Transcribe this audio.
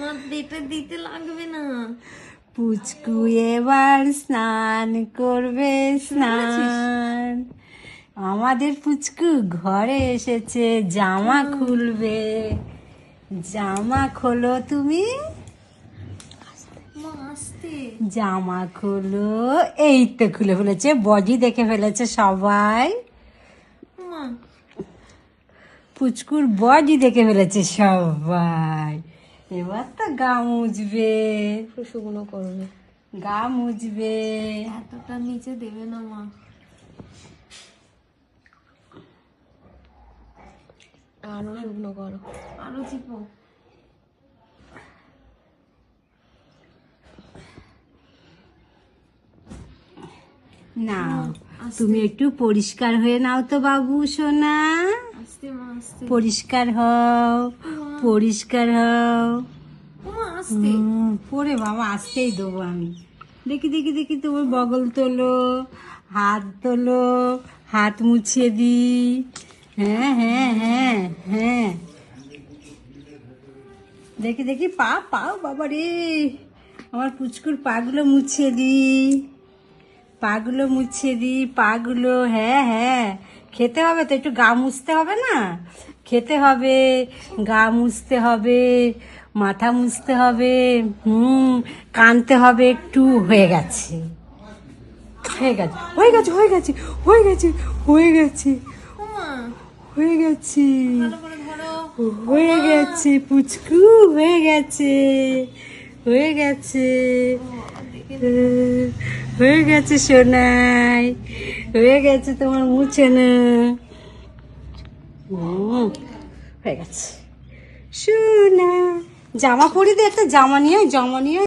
আমার এটা দিতে লাগবে না। পুচকু এবার স্নান করবে স্নান। আমাদের পুচকু ঘরে এসেছে, জামা খুলবে। জামা খোলো তুমি, মা আসতে। জামা খোলো। এই তো খুলে ফেলেছে, বডি দেখে ফেলেছে সবাই। মা পুচকুর বডি দেখে ফেলেছে সবাই। এবার তো গা মুছবে, শুকনো করবে। গা মুছবে। এতটা নিচে দেবে না মা। আরো শুকনো করো, আরো চিপো। না, আস্তে। তুমি একটু পরিষ্কার হয়ে নাও তো বাবু সোনা। আস্তে মা আস্তে। পরিষ্কার হও, পরিষ্কার হও। মা আস্তে। পরে বাবা আসতেই দেবো আমি। দেখি দেখি দেখি, তোমার বগল তোলো, হাত তোলো, হাত মুছিয়ে দি। হ্যাঁ হ্যাঁ হ্যাঁ হ্যাঁ, দেখি দেখি পা পাও বাবা রে। আমার পুচকুর পাগুলো মুছিয়ে দি, পাগুলো মুছিয়ে দি, পাগুলো। হ্যাঁ হ্যাঁ, খেতে হবে তো, একটু গা মুছতে হবে না? খেতে হবে, গা মুছতে হবে, মাথা মুছতে হবে, কানতে হবে একটু। হয়ে গেছে, হয়ে গেছে, হয়ে গেছে, হয়ে গেছে, হয়ে গেছে, হয়ে গেছে, মা হয়ে গেছে, ভালো করে ধরো। হয়ে গেছে পুচকু, হয়ে গেছে, হয়ে গেছে, হয়ে গেছে সোনাই, হয়ে গেছে। তোমার মুছে না, হয়ে গেছে সোনা। জামা পরি দে, একটা জামা নিয়ে, জামা নিয়ে।